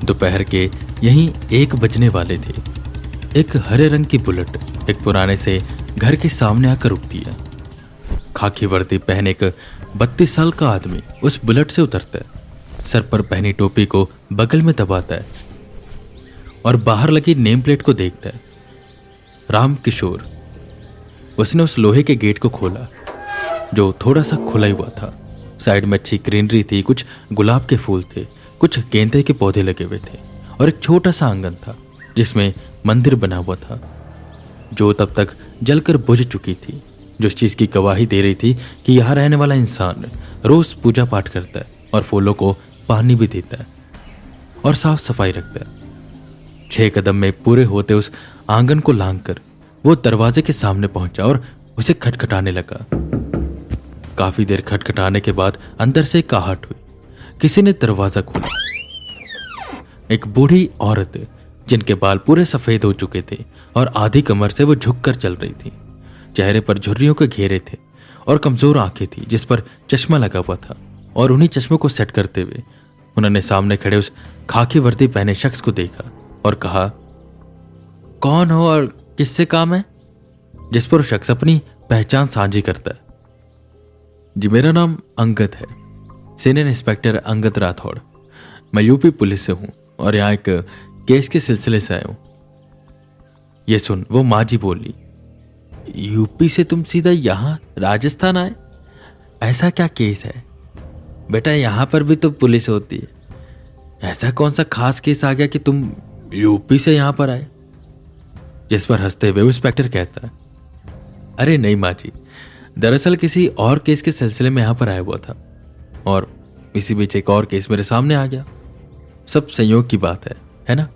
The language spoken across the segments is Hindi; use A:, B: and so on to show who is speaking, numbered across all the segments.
A: दोपहर के यहीं 1 बजने वाले थे। एक हरे रंग की बुलेट एक पुराने से घर के सामने आकर रुकती है। खाकी वर्दी पहने एक 32 साल का आदमी उस बुलेट से उतरता है, सर पर पहनी टोपी को बगल में दबाता है और बाहर लगी नेम प्लेट को देखता है। राम किशोर। उसने उस लोहे के गेट को खोला जो थोड़ा सा खुला ही हुआ था। साइड में अच्छी ग्रीनरी थी, कुछ गुलाब के फूल थे, कुछ गेंदे के पौधे लगे हुए थे और एक छोटा सा आंगन था जिसमें मंदिर बना हुआ था जो तब तक जलकर बुझ चुकी थी, जो इस चीज की गवाही दे रही थी कि यहाँ रहने वाला इंसान रोज पूजा पाठ करता है और फूलों को पानी भी देता है और साफ सफाई रखता है। 6 कदम में पूरे होते उस आंगन को लांघकर वो दरवाजे के सामने पहुंचा और उसे खटखटाने लगा। काफी देर खटखटाने के बाद अंदर से एक आहट हुई। किसी ने दरवाजा खोला। एक बूढ़ी औरत जिनके बाल पूरे सफेद हो चुके थे और आधी कमर से वो झुककर चल रही थी। चेहरे पर झुर्रियों के घेरे थे और कमजोर आंखें थी जिस पर चश्मा लगा हुआ था, और उन्हीं चश्मों को सेट करते हुए उन्होंने सामने खड़े उस खाकी वर्दी पहने शख्स को देखा और कहा, कौन हो और किससे काम है? जिस पर शख्स अपनी पहचान साझी करता है। जी, मेरा नाम अंगद है, सीनियर इंस्पेक्टर अंगद राठौड़। मैं यूपी पुलिस से हूं और यहाँ एक केस के सिलसिले से आया हूं। ये सुन वो माँ जी बोली, यूपी से तुम सीधा यहाँ राजस्थान आए? ऐसा क्या केस है? बेटा यहाँ पर भी तो पुलिस होती है, ऐसा कौन सा खास केस आ गया कि तुम यूपी से यहाँ पर आए? जिस पर हंसते हुए इंस्पेक्टर कहता है, अरे नहीं माँ जी, दरअसल किसी और केस के सिलसिले में यहाँ पर आया हुआ था और इसी बीच एक और केस मेरे सामने आ गया। सब संयोग की बात है ना?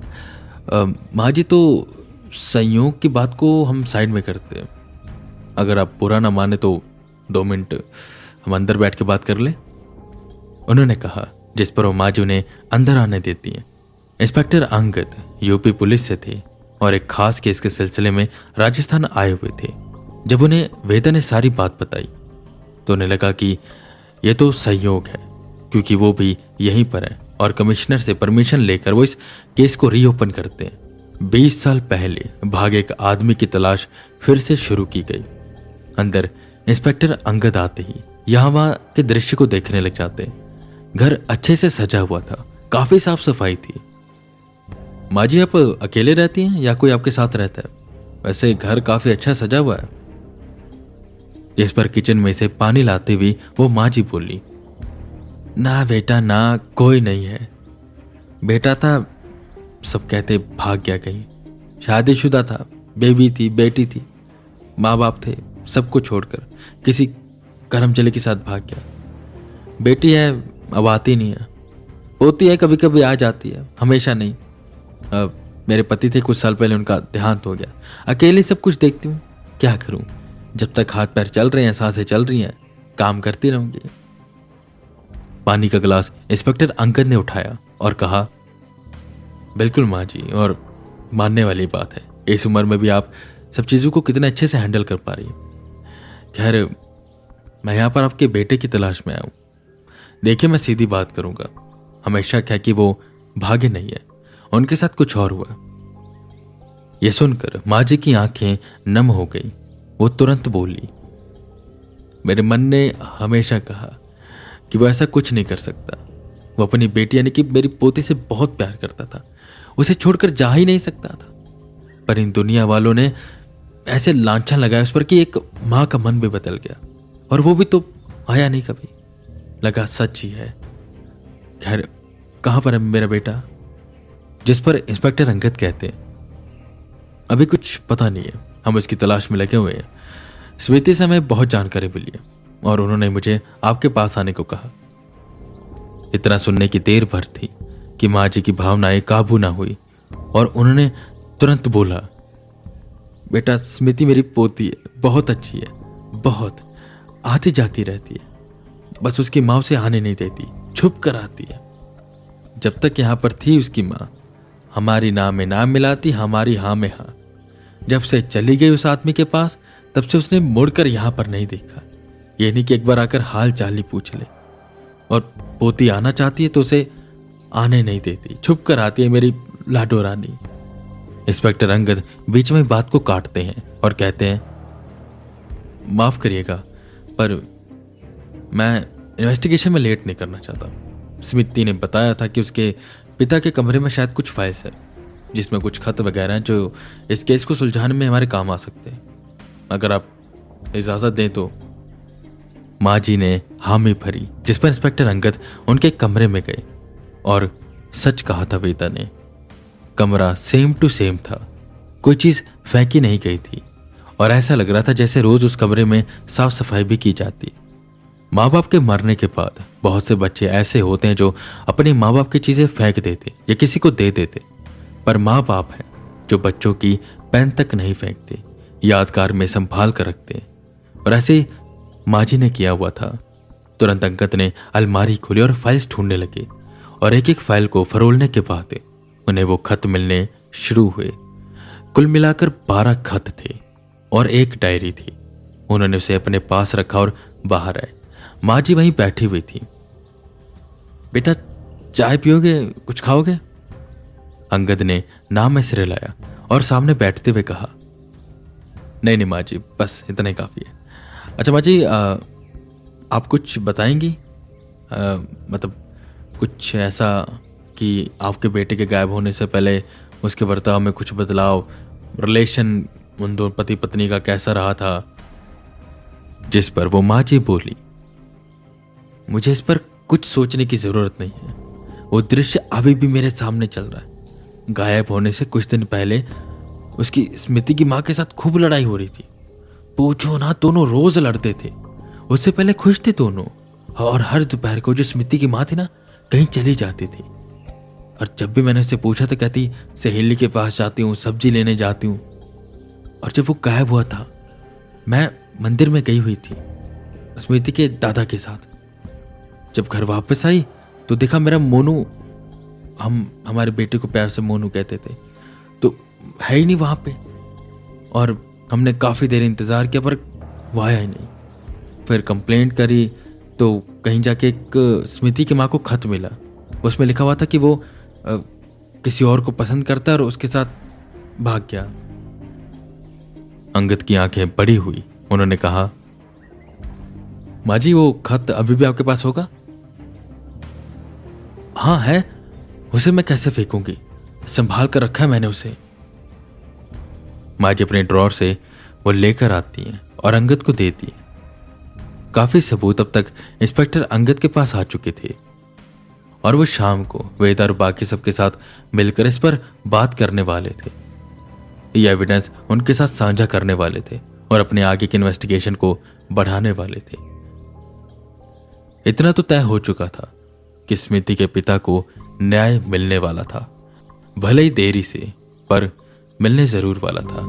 A: माँ जी, तो संयोग की बात को हम साइड में करते हैं। अगर आप बुरा ना माने तो 2 मिनट हम अंदर बैठ के बात कर लें, उन्होंने कहा, जिस पर वो माँ जी उन्हें अंदर आने देती हैं। इंस्पेक्टर अंगद यूपी पुलिस से थे और एक खास केस के सिलसिले में राजस्थान आए हुए थे। जब उन्हें वेदा ने सारी बात बताई तो उन्हें लगा कि यह तो संयोग है, क्योंकि वो भी यहीं पर है और कमिश्नर से परमिशन लेकर वो इस केस को रीओपन करते हैं। 20 साल पहले भागे एक आदमी की तलाश फिर से शुरू की गई। अंदर इंस्पेक्टर अंगद आते ही यहाँ वहाँ के दृश्य को देखने लग जाते। घर अच्छे से सजा हुआ था, काफी साफ सफाई थी। माँ जी, आप अकेले रहती हैं या कोई आपके साथ रहता है? वैसे घर काफी अच्छा सजा हुआ है। इस पर किचन में से पानी लाते हुए वो माँ जी बोली, ना बेटा ना, कोई नहीं है। बेटा था, सब कहते भाग गया कहीं। शादीशुदा था, बेबी थी, बेटी थी, माँ बाप थे, सबको छोड़कर किसी करमचले के साथ भाग गया। बेटी है, अब आती नहीं है। होती है, कभी कभी आ जाती है, हमेशा नहीं। अब मेरे पति थे, कुछ साल पहले उनका देहांत हो गया। अकेले सब कुछ देखती हूँ, क्या करूं? जब तक हाथ पैर चल रहे हैं, सांसें चल रही हैं, काम करती रहूंगी। पानी का गिलास इंस्पेक्टर अंकद ने उठाया और कहा, बिल्कुल माँ जी, और मानने वाली बात है, इस उम्र में भी आप सब चीजों को कितने अच्छे से हैंडल कर पा रही है। खैर, मैं यहाँ पर आपके बेटे की तलाश में आया हूं। देखिए, मैं सीधी बात करूंगा, हमें शक है कि वो भागे नहीं है, उनके साथ कुछ और हुआ। यह सुनकर माँ जी की आंखें नम हो गई। वो तुरंत बोली, मेरे मन ने हमेशा कहा कि वो ऐसा कुछ नहीं कर सकता। वो अपनी बेटी यानी कि मेरी पोती से बहुत प्यार करता था, उसे छोड़कर जा ही नहीं सकता था। पर इन दुनिया वालों ने ऐसे लांछन लगाया उस पर कि एक माँ का मन भी बदल गया, और वो भी तो आया नहीं कभी। लगा सच ही है। खैर, कहां पर है मेरा बेटा? जिस पर इंस्पेक्टर अंगद कहते हैं, अभी कुछ पता नहीं है, हम उसकी तलाश में लगे हुए हैं। स्मृति से हमें बहुत जानकारी मिली है और उन्होंने मुझे आपके पास आने को कहा। इतना सुनने की देर भर थी कि माँ जी की भावनाएं काबू ना हुई और उन्होंने तुरंत बोला, बेटा, स्मृति मेरी पोती है, बहुत अच्छी है, बहुत आती जाती रहती है, बस उसकी माँ उसे आने नहीं देती, छुप कर आती है। जब तक यहाँ पर थी उसकी माँ, हमारी ना में ना मिलाती, हमारी हाँ में हाँ। जब से चली गई उस आदमी के पास, तब से उसने मुड़कर यहां पर नहीं देखा। ये नहीं कि एक बार आकर हाल चाल ही पूछ ले। और पोती आना चाहती है तो उसे आने नहीं देती, छुप कर आती है मेरी लाडो रानी। इंस्पेक्टर अंगद बीच में बात को काटते हैं और कहते हैं, माफ करिएगा पर मैं इन्वेस्टिगेशन में लेट नहीं करना चाहता। स्मिति ने बताया था कि उसके पिता के कमरे में शायद कुछ फाइल्स है जिसमें कुछ खत वगैरह हैं जो इस केस को सुलझाने में हमारे काम आ सकते हैं। अगर आप इजाजत दें तो। माँ जी ने हामी भरी, जिस पर इंस्पेक्टर अंगद उनके कमरे में गए और सच कहा था वेदा ने। कमरा सेम टू सेम था, कोई चीज फेंकी नहीं गई थी और ऐसा लग रहा था जैसे रोज उस कमरे में साफ सफाई भी की जाती। माँ बाप के मरने के बाद बहुत से बच्चे ऐसे होते हैं जो अपने माँ बाप की चीजें फेंक देते या किसी को दे देते, पर माँ बाप हैं जो बच्चों की पेन तक नहीं फेंकते, यादगार में संभाल कर रखते। और ऐसे माँ जी ने किया हुआ था। तुरंत अंगद ने अलमारी खोली और फाइल्स ढूंढने लगे और एक एक फाइल को फरोलने के बाद उन्हें वो खत मिलने शुरू हुए। कुल मिलाकर 12 खत थे और एक डायरी थी। उन्होंने उसे अपने पास रखा और बाहर आए। माँ जी वहीं बैठी हुई थी। बेटा चाय पियोगे, कुछ खाओगे? अंगद ने नाम में सिरे लाया और सामने बैठते हुए कहा, नहीं नहीं माँ जी, बस इतना ही काफ़ी है। अच्छा माँ जी, आप कुछ बताएंगी? मतलब कुछ ऐसा कि आपके बेटे के गायब होने से पहले उसके बर्ताव में कुछ बदलाव, रिलेशन उन दो पति पत्नी का कैसा रहा था? जिस पर वो माँ जी बोली, मुझे इस पर कुछ सोचने की जरूरत नहीं है। वो दृश्य अभी भी मेरे सामने चल रहा है। गायब होने से कुछ दिन पहले उसकी स्मृति की माँ के साथ खूब लड़ाई हो रही थी। पूछो ना, दोनों रोज लड़ते थे। उससे पहले खुश थे दोनों, और हर दोपहर को जो स्मृति की माँ थी ना, कहीं चली जाती थी। और जब भी मैंने उससे पूछा तो कहती सहेली के पास जाती हूँ, सब्जी लेने जाती हूँ। और जब वो गायब हुआ था, मैं मंदिर में गई हुई थी स्मृति के दादा के साथ। जब घर वापस आई तो देखा मेरा मोनू, हम हमारे बेटे को प्यार से मोनू कहते थे, तो है ही नहीं वहां पे। और हमने काफी देर इंतजार किया पर वो आया ही नहीं। फिर कंप्लेंट करी तो कहीं जाके एक स्मृति की माँ को खत मिला। उसमें लिखा हुआ था कि वो किसी और को पसंद करता है और उसके साथ भाग गया। अंगद की आंखें बड़ी हुई। उन्होंने कहा, माँ जी वो खत अभी भी आपके पास होगा? हाँ है, उसे मैं कैसे फेंकूंगी, संभाल कर रखा है मैंने उसे। माँ जी अपने ड्रॉर से वो लेकर आती हैं और अंगद को देती हैं। काफी सबूत अब तक इंस्पेक्टर अंगद के पास आ चुके थे और वो शाम को वेदा और बाकी सबके साथ मिलकर इस पर बात करने वाले थे। ये एविडेंस उनके साथ साझा करने वाले थे और अपने आगे की इन्वेस्टिगेशन को बढ़ाने वाले थे। इतना तो तय हो चुका था कि स्मृति के पिता को न्याय मिलने वाला था, भले ही देरी से, पर मिलने जरूर वाला था।